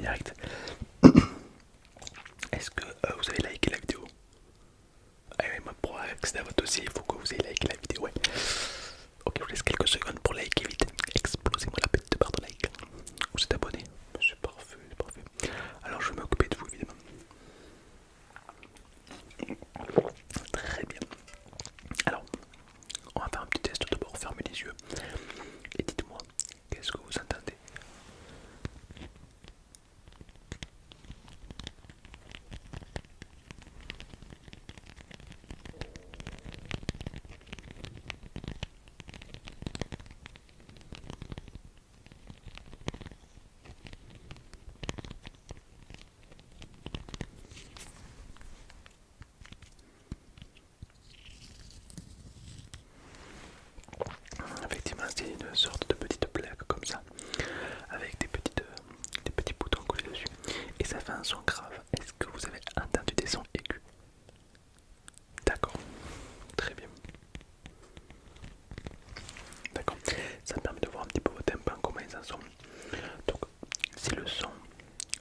direct. Est-ce que vous avez liké la vidéo? Ah ouais, moi pour accéder à votre dossier, il faut que vous ayez liké la vidéo, ouais. Ok, je vous laisse quelques secondes pour liker vite. Explosez-moi la petite barre de like. Vous êtes abonné? C'est parfait, c'est parfait. Alors je vais m'occuper de vous évidemment. Très bien. Alors, on va faire un petit test d'abord, fermez les yeux. Et dites-moi, qu'est-ce que vous entendez? Effectivement, c'est une sorte de petite plaque comme ça, avec des petits boutons collés dessus. Et ça fait un son grave. Est-ce que vous avez entendu des sons aigus? D'accord, très bien. D'accord, ça me permet de voir un petit peu vos tympans, comment ils en sont. Donc, si le son,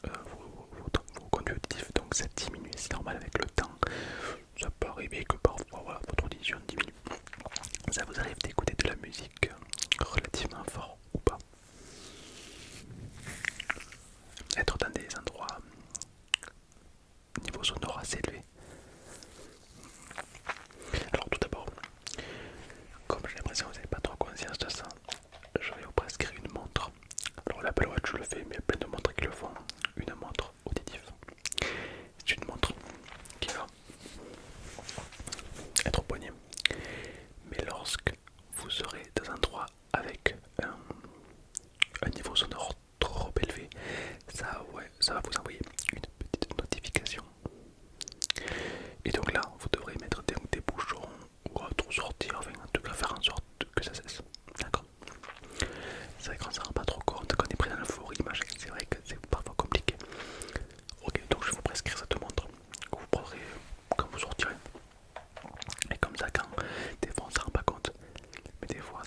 vos conduits auditifs, donc ça diminue, c'est normal avec le temps. Ça peut arriver que parfois voilà, votre audition diminue. Ça vous arrive d'écouter de la musique relativement fort ou pas? Être dans des endroits niveau sonore assez élevé. Alors tout d'abord, comme j'ai l'impression que vous n'avez pas trop conscience de ça, je vais vous prescrire une montre. Alors l'Apple Watch je le fais, mais il y a plein de montres qui le font. Une montre auditive. C'est une montre qui va être au poignet. Mais lorsque vous serez dans un endroit avec un niveau sonore trop élevé, ça va vous envoyer une petite notification. Et donc là, vous devrez mettre des bouchons ou autre, sortir, enfin en tout cas faire en sorte que ça cesse. D'accord? C'est vrai qu'on s'en rend pas trop compte quand on est pris dans l'euphorie, machin, c'est vrai que c'est parfois compliqué. Ok, donc je vais vous prescrire cette montre que vous prendrez quand vous sortirez. Et comme ça, quand des fois on s'en rend pas compte, mais des fois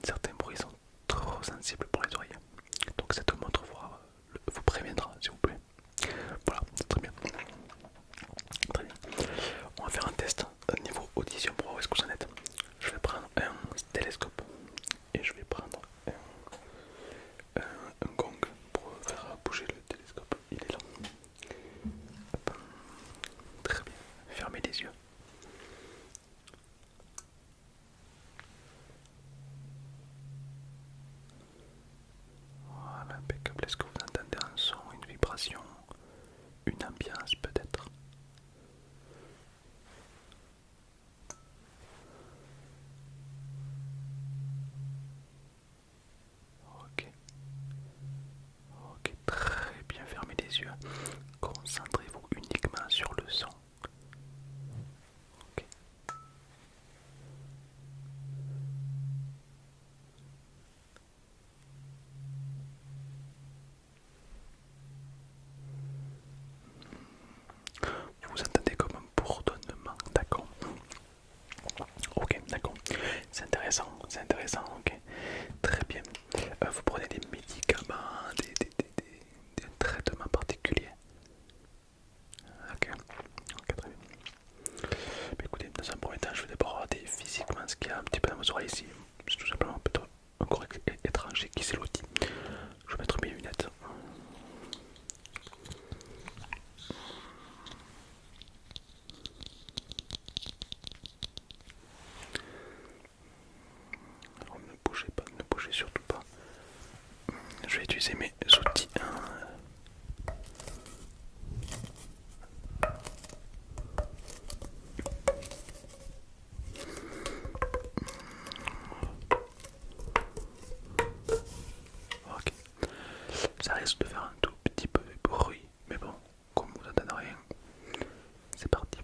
certains bruits sont trop sensibles pour les oreilles. Donc cette montre vous préviendra, s'il vous plaît. Voilà, c'est très bien. Très bien. On va faire un test au niveau audition pour voir où est-ce que vous en êtes. Je vais prendre un télescope et je vais prendre un gong pour faire bouger le télescope. Il est là. Hop. Très bien. Fermez les yeux. Voilà, impeccable. Est-ce que vous entendez un son, une vibration, une ambiance peut-être? Ok. Ok, très bien, fermez les yeux. Concentrez-vous uniquement sur le son. Ok. Vous entendez comme un bourdonnement, d'accord? Ok, d'accord. C'est intéressant, ok. Très bien. Vous prenez des médicaments, des traitements particuliers? Ok, ok, très bien. Mais écoutez, dans un premier temps, je vais d'abord regarder physiquement ce qu'il y a un petit peu dans vos oreilles ici. C'est tout simplement peut-être un corps étranger qui s'élodie. Je vais mettre mes lunettes. Alors, ne bougez pas, ne bougez surtout pas. Je vais utiliser mes outils. Ok. Ça risque de faire un tout petit peu de bruit, mais bon, comme vous n'entendez rien, c'est parti.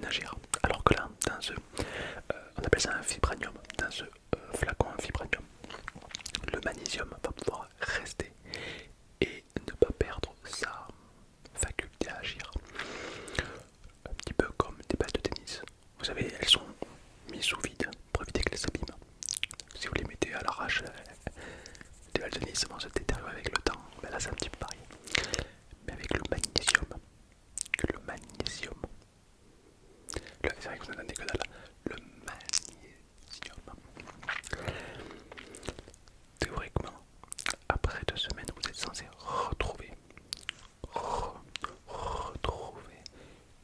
agir. Alors que là, dans ce, on appelle ça un vibranium, dans ce flacon en vibranium, le magnésium va pouvoir rester et ne pas perdre sa faculté à agir. Un petit peu comme des balles de tennis. Vous savez, elles sont mises sous vide pour éviter qu'elles s'abîment. Si vous les mettez à l'arrache, des balles de tennis vont se détériorer avec le temps. Mais là, c'est un petit peu pareil. Mais avec le magnésium, c'est vrai que vous n'entendez que dalle. Le magnésium. Théoriquement, après 2 semaines, vous êtes censé retrouver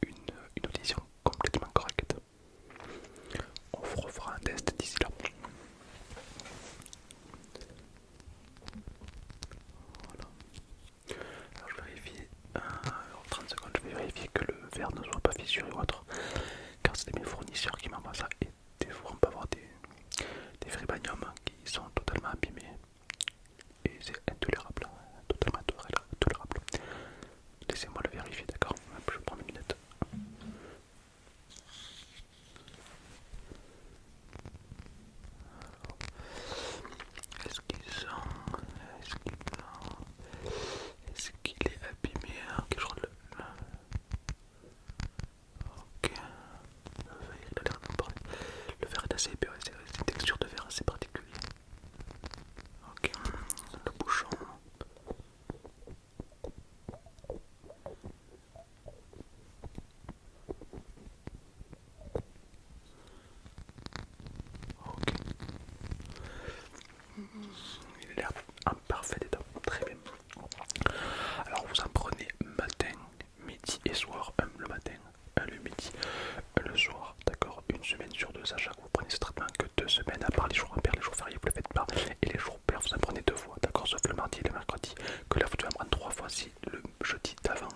une audition complètement correcte. On vous refera un test d'ici là. Voilà. Alors je vérifie, en 30 secondes, je vais vérifier que le verre ne soit pas fissuré ou autre. Car c'est mes fournisseurs qui m'envoient ça. Et des fois on peut avoir des fribaniums qui sont totalement abîmés. Et c'est intolérable. Totalement intolérable. Laissez-moi le vérifier, d'accord? Je prends mes lunettes. Est-ce qu'il est abîmé? Ok, je rentre le. Ok. Le verre, il a l'air d'en parler. Le verre est assez épais, c'est une texture de verre assez particulière. Ok. Le bouchon. Ok. Il a l'air en parfait état. Très bien. Alors vous en prenez matin, midi et soir. Le matin, le midi, le soir. D'accord. Une semaine sur deux, sachant que vous prenez ce traitement que 2 semaines, à part les jours impairs, les jours fériés, vous ne le faites pas. Et les jours pairs, vous en prenez 2 fois. D'accord. Sauf le mardi et le mercredi. Que là, vous devez en prendre 3 fois si le jeudi d'avant,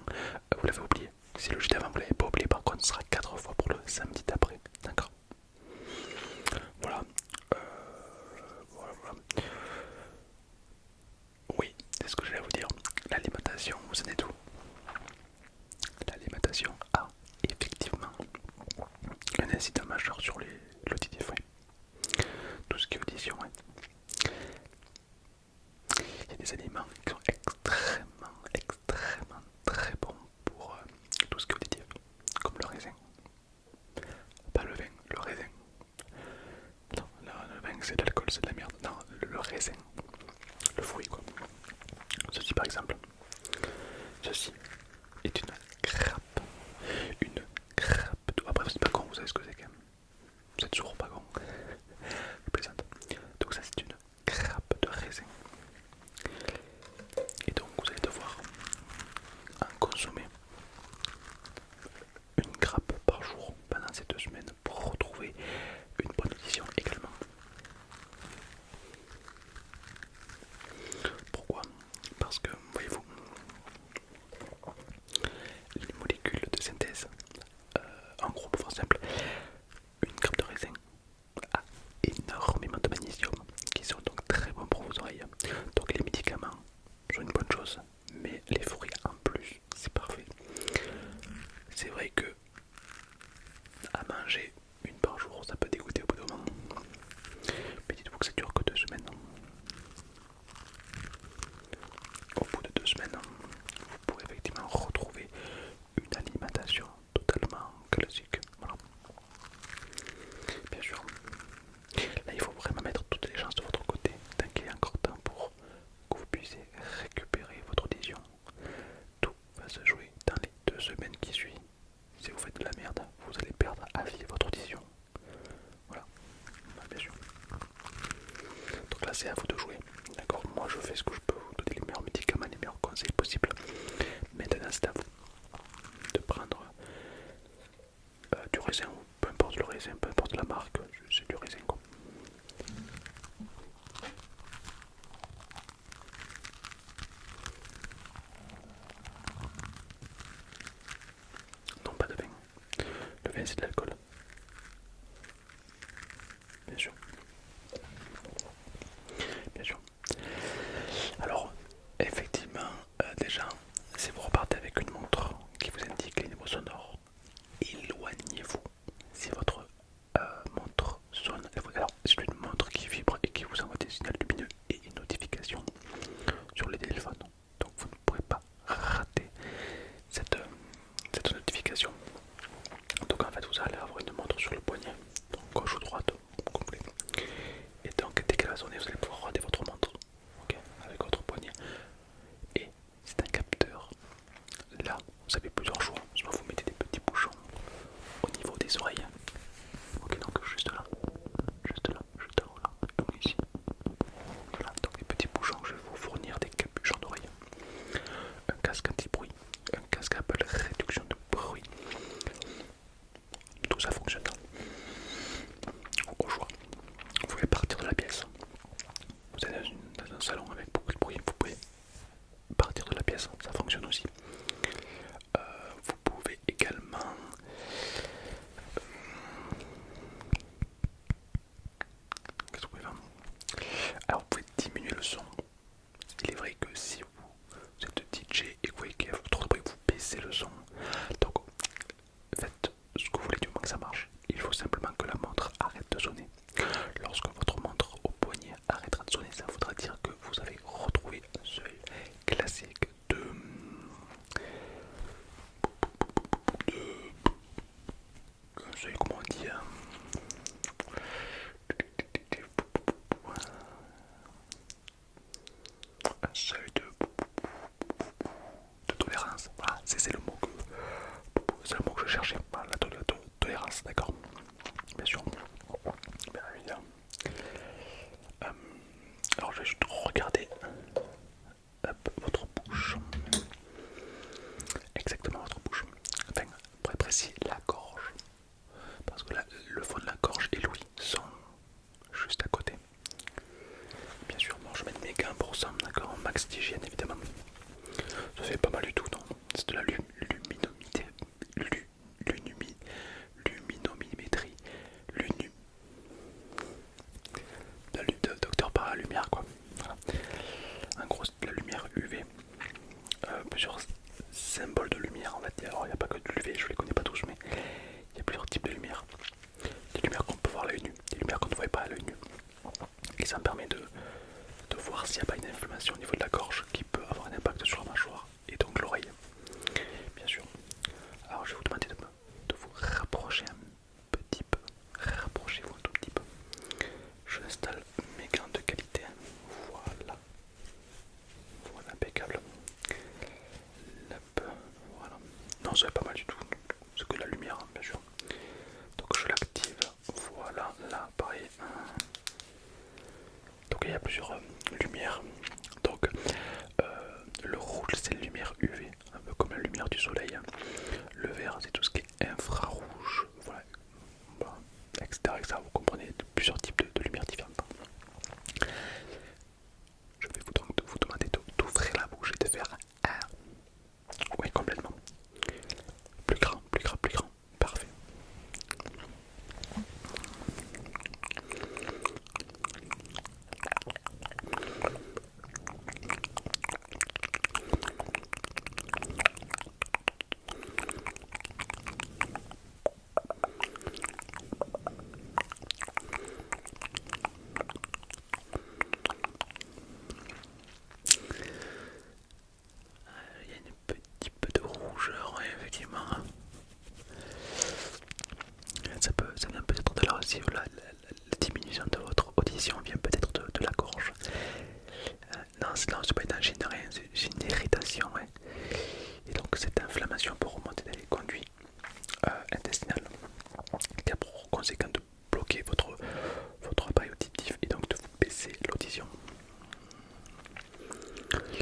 vous l'avez oublié. Si le jeudi d'avant, vous ne l'avez pas oublié, par contre, ce sera 4 fois pour le samedi d'après. D'accord. Voilà. Voilà. Oui, c'est ce que je vais vous dire. L'alimentation, vous en êtes où? L'alimentation a effectivement un incident majeur sur l'auditif. Ouais. Tout ce qui est audition. Ouais. Il y a des aliments qui sont extrêmement très bons pour tout ce qui est auditif. Comme le raisin. Pas le vin, le raisin. Non, le vin c'est de l'alcool, c'est de la merde. Non, le raisin. Le fruit quoi. Ceci par exemple. Ceci est une grappe. Une grappe de... Après vous êtes pas con, vous savez ce que c'est quand même. Vous êtes toujours pas con. Je plaisante. Donc ça c'est une grappe de raisin. Et donc vous allez devoir en consommer une grappe par jour pendant ces 2 semaines pour retrouver une bonne audition également. Pourquoi? Parce que, voyez-vous, les molécules de synthèse, en gros pour faire simple, une grappe de raisin a énormément de magnésium qui sont donc très bons pour vos oreilles. Donc les médicaments sont une bonne chose, mais les fruits en plus, c'est parfait. C'est vrai que à manger une par jour, ça peut dégoûter au bout d'un moment. Mais dites-vous que ça dure que 2 semaines. Au bout de 2 semaines, vous pourrez effectivement retrouver une alimentation totalement classique. Voilà. Bien sûr, là il faut vraiment mettre toutes les chances de votre côté, tant qu'il est encore temps pour que vous puissiez récupérer votre audition. Tout va se jouer dans les 2 semaines qui suivent. Si vous faites de la merde, vous allez perdre à vie votre audition. Voilà, bien sûr. Donc là c'est à vous de jouer. D'accord, moi je fais ce que je peux, vous donner les meilleurs médicaments, les meilleurs conseils possibles. Maintenant c'est à vous de prendre du raisin, ou peu importe le raisin, peu importe la marque, c'est du raisin quoi. Non, pas de vin. Le vin c'est de l'alcool. Bien sûr. Bien sûr. Alors, effectivement, déjà, si vous repartez avec une montre qui vous indique les niveaux sonores, éloignez éloignez-vous. Si votre montre sonne, alors c'est une montre qui vibre et qui vous envoie des signaux lumineux et une notification sur les téléphones. Donc vous ne pourrez pas rater cette notification. Donc en fait vous allez avoir une montre sur le poignet, donc gauche ou droite, comme vous voulez. Et donc dès qu'elle va sonner, vous allez pouvoir regarder votre montre, ok, avec votre poignet. Et c'est un capteur. Là, vous avez plusieurs choix. Soit vous mettez des petits bouchons au niveau des oreilles. Ok, donc juste là, voilà, comme ici. Voilà, donc les petits bouchons, je vais vous fournir des capuchons d'oreilles. Un casque anti-bruit, un casque Apple réduction de bruit. Tout ça fonctionne au choix. Vous pouvez partir de la pièce. Vous êtes dans un salon avec beaucoup de bruit, vous pouvez partir de la pièce, ça fonctionne aussi. Vous pouvez également qu'est-ce que vous pouvez faire? Alors vous pouvez diminuer le son. Il est vrai que si vous êtes DJ et que vous voyez qu'il y a trop de bruit, vous baissez le son. Donc faites ce que vous voulez du moment que ça marche. Il faut simplement que la montre arrête de sonner. Lorsque votre montre au poignet arrêtera de sonner, ça voudra dire que vous avez retrouvé un seuil classique de un seuil, comment on dit, un seuil de tolérance. Voilà, c'est le mot que je cherchais. Voilà, la tolérance, d'accord. Bien sûr. Bien évidemment. Alors je vais juste regarder votre bouche. Exactement votre bouche. Enfin, pour être précis, la gorge. Parce que là, le fond de la gorge et l'ouïe sont juste à côté. Bien sûr, bon, je vais mettre mes gants pour ça, d'accord, max d'hygiène évidemment. Ça fait pas mal du tout, non? C'est de la luminomité, luminomillimétrie, lunu, la lutte de docteur par la lumière, quoi. Voilà. En gros, c'est de la lumière UV. Plusieurs symboles de lumière, on va dire. Alors, il n'y a pas que de l'UV, je les connais pas tous, mais il y a plusieurs types de lumière. Des lumières qu'on peut voir à l'œil nu, des lumières qu'on ne voit pas à l'œil nu. Et ça me permet de voir s'il n'y a pas une inflammation au niveau de la gorge qui peut avoir un impact sur la mâchoire et donc l'oreille, bien sûr. Alors je vais vous demander de vous rapprocher un petit peu, rapprochez-vous un tout petit peu. Je installe mes gants de qualité, voilà, voilà, impeccable. Voilà. Non, ça va pas mal du tout, c'est que la lumière, bien sûr. Donc je l'active, voilà, là pareil. Donc il y a plusieurs lumières. Donc le rouge c'est la lumière UV, un peu comme la lumière du soleil. Le vert c'est tout ce qui est infrarouge, voilà, voilà, etc., etc. Vous comprenez plusieurs types de lumières différentes. Je vais vous demander d'ouvrir la bouche et de faire un. Oui, complètement. Plus grand, plus grand, plus grand. Parfait. Il y a un petit peu de rougeur, ouais, effectivement. Ça vient peut-être de là aussi, la diminution de votre audition vient peut-être de la gorge. Non, c'est pas une angine, rien, c'est une irritation, ouais. Et donc cette inflammation peut remonter dans les conduits intestinales, qui a pour conséquent de bloquer votre appareil auditif et donc de vous baisser l'audition.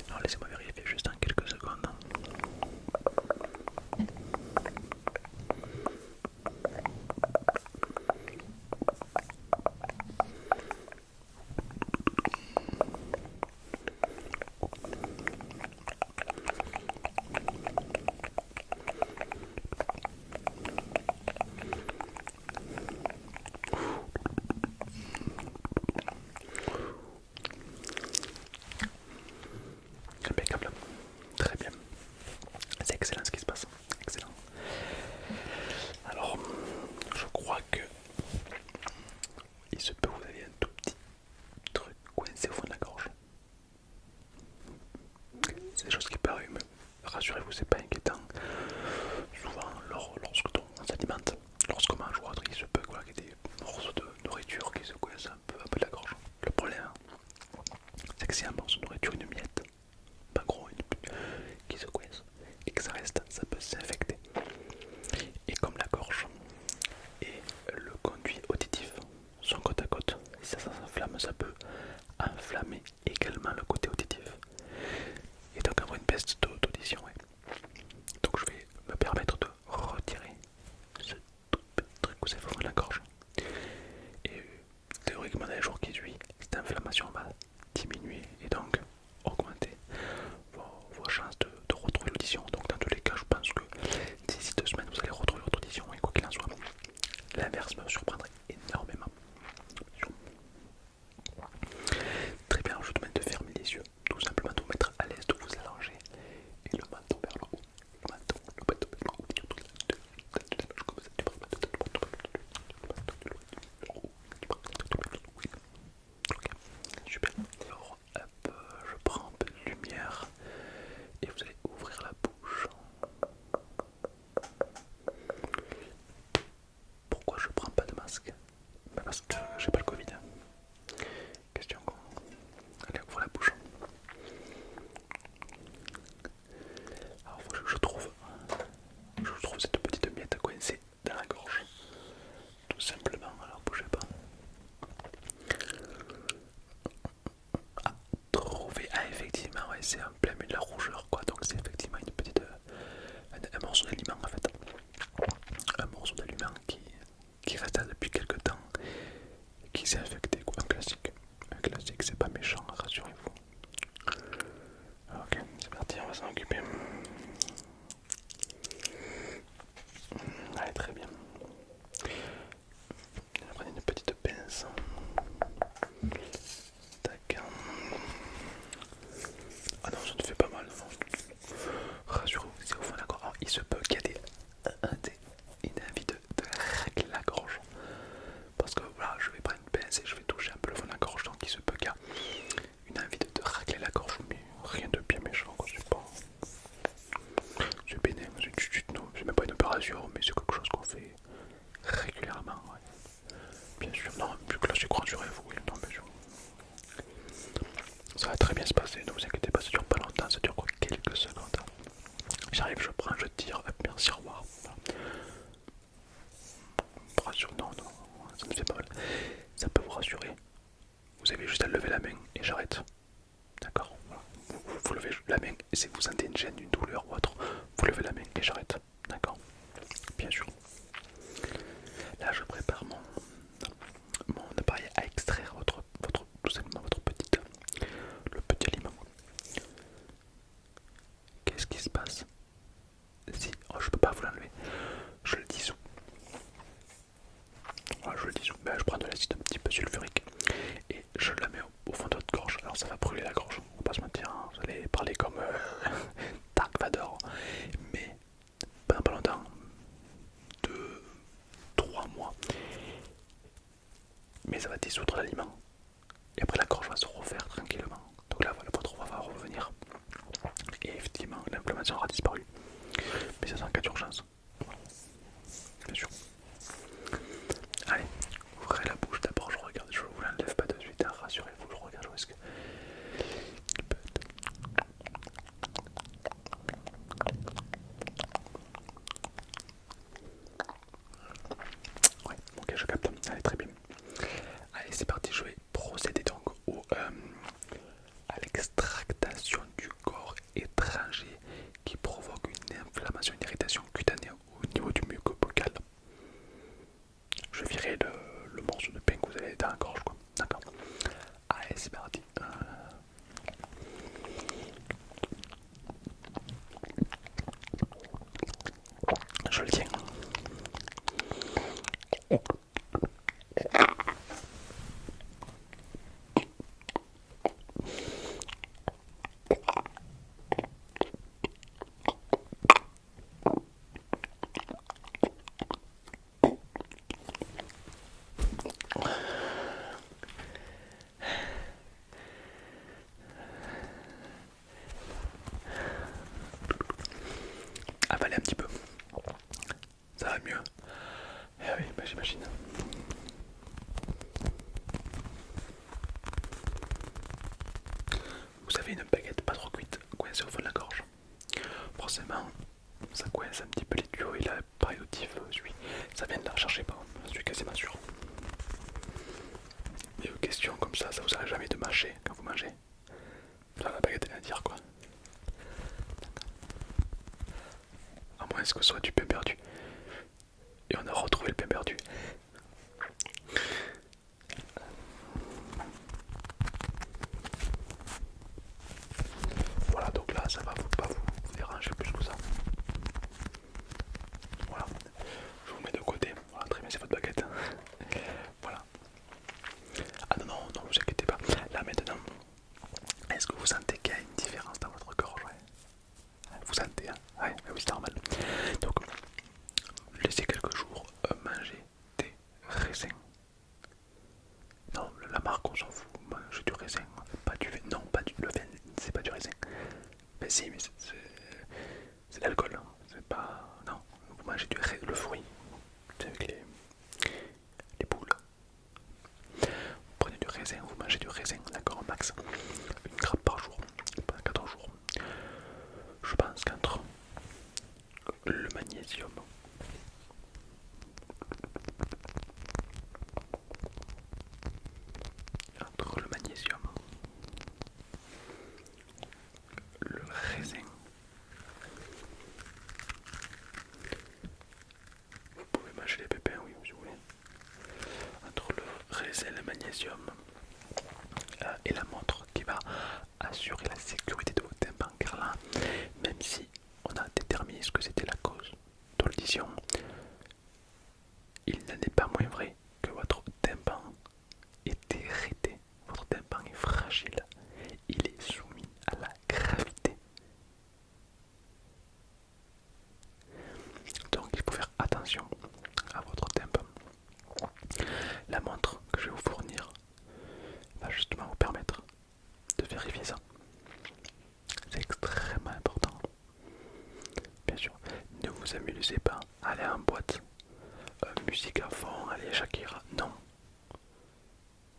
Alors laissez-moi vérifier juste en quelques secondes. vous avez ouvert la gorge. Et théoriquement, dans les jours qui suivent, cette inflammation va diminuer et donc augmenter vos chances de retrouver l'audition. Donc, dans tous les cas, je pense que d'ici 2 semaines, vous allez retrouver votre audition. Et quoi qu'il en soit, l'inverse me surprendrait énormément. Très bien, je vous demande de fermer les yeux, tout simplement de vous mettre à l'aise, de vous allonger et le menton vers le haut. Le menton vers le haut. Super. Alors, hop, je prends un peu de lumière et vous allez ouvrir la bouche. Pourquoi je prends pas de masque? Parce que j'ai pas le Covid. Question. Allez, ouvre la bouche. Alors, faut que je trouve cette petite miette coincée dans la gorge. Tout simplement, alors bougez pas. Ah, trouver. Ah, effectivement, ouais, c'est un plein milieu de la rougeur, quoi. Donc, c'est effectivement une petite. Un morceau d'aliment, en fait. Un morceau d'aliment qui reste là depuis quelques temps. Qui s'est infecté, quoi. Un classique. Un classique, c'est pas méchant, rassurez-vous. Ok, c'est parti, on va s'en occuper. Allez, très bien. Prenez une petite pince. Tac. Ah non, ça ne fait pas mal. Rassurez-vous, c'est au fond de la gorge. Alors, il se peut qu'il y ait une envie de régler la gorge. Parce que voilà, je vais prendre une pince et je vais toucher un peu le fond de la gorge. Donc il se peut qu'il y ait une envie de racler la gorge. Mais rien de bien méchant, quoi. C'est pas. C'est bénin, c'est même pas une opération, mais c'est quelque chose qu'on fait régulièrement, ouais. Bien sûr, non, plus classique, rassurez-vous, oui, non, bien sûr. Ça va très bien se passer, ne vous inquiétez pas, ça dure pas longtemps, ça dure quoi, quelques secondes. J'arrive, je prends, je tire, hop, merci, au revoir. Rassure, non, non, ça me fait pas mal. Ça peut vous rassurer. Vous avez juste à lever la main et j'arrête. D'accord, voilà. Vous levez la main et si vous sentez une gêne, une douleur ou autre, vous levez la main et j'arrête. D'accord, bien sûr. Là, je prépare mon appareil à extraire tout simplement le petit aliment. Qu'est-ce qui se passe si je peux pas vous l'enlever? Je le dissous. Voilà, je le dissous. Ben, je prends de l'acide un petit peu sulfurique et je la mets au fond de votre gorge. Alors ça va brûler la gorge. On va pas se mentir. Hein. Vous allez parler comme Dark Vador, mais pas longtemps. 2-3 mois. Mais ça va dissoudre l'aliment. Et après la gorge va se refaire tranquillement. Donc là voilà, votre voix va revenir. Et effectivement l'inflammation aura disparu. Mais ça c'est en cas d'urgence. Bien sûr. Allez, ouvrez la bouche d'abord, je regarde, je vous l'enlève pas de suite, hein, rassurez-vous, je regarde où est-ce que. Ouais, ok, je capte. Allez, très bien. Allez, c'est parti, je vais procéder donc à l'extractation du corps étranger qui provoque une inflammation, une irritation cutanée au niveau du muqueux buccal. Je virerai le morceau de pain que vous avez dans la gorge, quoi. D'accord. Allez, c'est parti. Je le tiens. Avaler un petit peu. Ça va mieux. Eh oui, bah j'imagine. Vous avez une baguette pas trop cuite coincée au fond de la gorge. Forcément, ça coince un petit peu les tuyaux et l'appareil auditif suit. Ça vient de là, cherchez pas, je suis quasiment sûr. Mais aux questions comme ça vous arrive jamais de mâcher quand vous mangez. Là, la baguette elle à dire quoi. À moins que ce soit du pain perdu. Et on a retrouvé le pain perdu. marque, on s'en fout. Mangez du raisin, pas du vin. Non, pas du le vin, c'est pas du raisin. Ben si, mais c'est de l'alcool. Hein. C'est pas. Non, vous mangez le fruit. C'est avec les boules. Vous prenez du raisin, vous mangez du raisin, d'accord, max. Une grappe par jour, pendant 14 jours. Je pense qu'entre le magnésium, entre le magnésium, le raisin, vous pouvez mâcher les pépins, oui, si vous voulez. Entre le raisin, le magnésium et la montre qui va assurer la sécurité de vos tympans, car là, même si on a déterminé ce que c'était la cause de l'audition, il n'en est pas moins vrai que votre tympan est hérité, votre tympan est fragile, il est soumis à la gravité. Donc il faut faire attention à votre tympan. La montre que je vais vous fournir va justement vous permettre de vérifier ça. C'est extrêmement important. Bien sûr, ne vous amusez pas à aller en boîte, musique à fond, allez Shakira, non.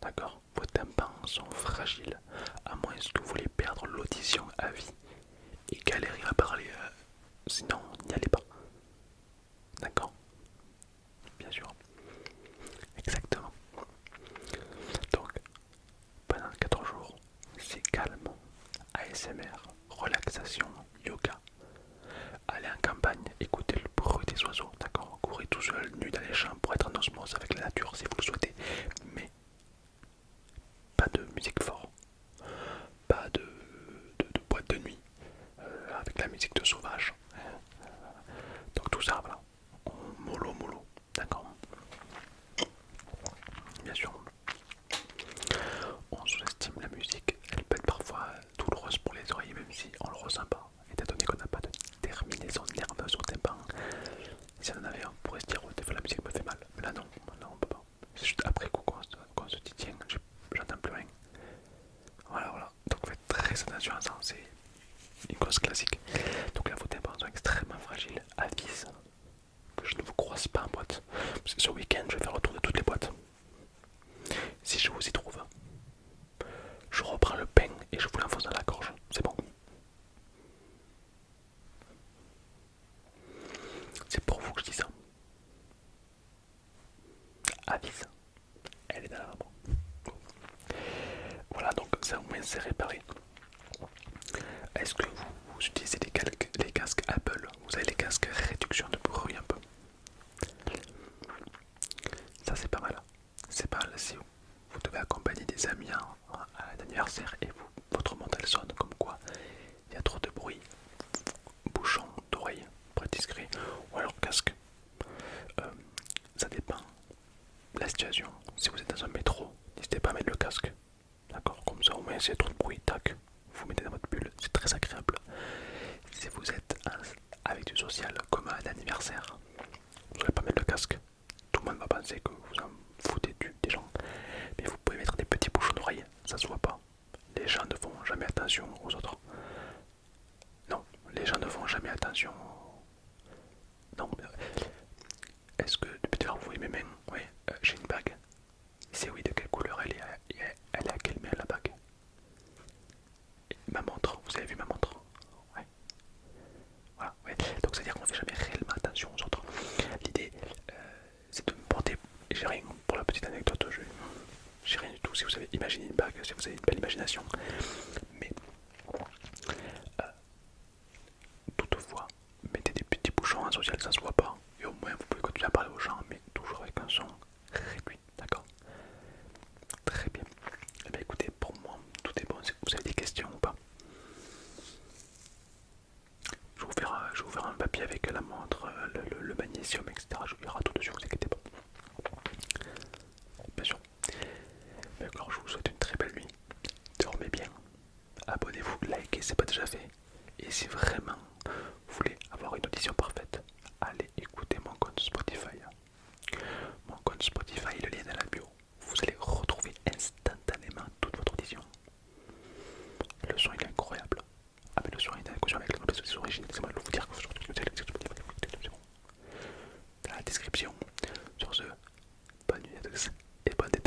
D'accord. Vos tympans sont fragiles, à moins que vous voulez perdre l'audition à vie et galérer à parler. Sinon, n'y allez pas. D'accord. Bien sûr. Exactement. Donc, pendant 4 jours, c'est calme. ASMR, relaxation, yoga. Allez en campagne, écoutez le bruit des oiseaux, d'accord. Courez tout seul, nu dans les champs pour être en osmose avec la nature si vous le souhaitez. Mais pas de musique forte, pas de boîte de nuit avec la musique de sauvage. Donc tout ça, voilà, mollo mollo, d'accord. Bien sûr, on sous-estime la musique, elle peut être parfois douloureuse pour les oreilles, même si on le ressent pas. Étant donné qu'on n'a pas de terminaison nerveuse au tympan, si on en avait un, on pourrait se dire, oh, des fois la musique me fait mal. Mais là non, là on peut pas. C'est juste après coup qu'on se dit, tiens, j'entends plus rien. Voilà, voilà. Donc faites très attention à ça, c'est une cause classique. Donc là, vos tympans sont extrêmement fragiles. Avise que je ne vous croise pas en boîte. Parce que ce week-end, je vais faire le tour de toutes les boîtes. Si je vous y trouve, je reprends le pain et je vous l'enfonce dans la gorge. C'est bon. C'est pour vous que je dis ça. Avise. Elle est dans la maman. Voilà, donc ça au moins c'est réparé. Est-ce que vous utilisez les casques Apple? Vous avez les casques réduction de bruit un peu. Ça c'est pas mal. C'est pas mal si vous devez accompagner des amis à un anniversaire et votre montre elle sonne comme quoi il y a trop de bruit. Bouchon d'oreille pour être discret ou alors casque. Ça dépend de la situation. Si vous êtes dans un métro, n'hésitez pas à mettre le casque. D'accord, comme ça au moins s'il y a trop de bruit, tac, vous mettez dans votre bulle, c'est très agréable. Si vous êtes avec du social comme à un anniversaire, vous n'allez pas mettre le casque. Tout le monde va penser que vous en foutez des gens. Mais vous pouvez mettre des petits bouchons d'oreille, ça se voit pas. Les gens ne font jamais attention aux autres. Non, les gens ne font jamais attention. Non, mais est-ce que depuis tout à l'heure vous voyez mes mains? Oui, j'ai une bague. Si oui, de quelle couleur elle est à quelle main la bague? Ma montre, vous avez vu ma montre? Ouais. Voilà, ouais. Donc c'est à dire qu'on ne fait jamais réellement attention aux autres. L'idée, c'est de me porter. J'ai rien pour la petite anecdote, j'ai rien du tout. Si vous avez imaginé une bague, si vous avez une belle imagination. Mais toutefois, mettez des petits bouchons en social, ça se voit pas. Et au moins vous pouvez continuer à parler aux gens, mais toujours avec un son réduit, d'accord? Très bien. Eh bien écoutez, pour moi, tout est bon. Vous avez des questions ou pas? Je vais vous faire un papier avec la montre, le magnésium, etc. Il y aura tout dessus, vous inquiétez pas. Bien sûr. D'accord, je vous souhaite une très belle nuit. Dormez bien. et bonne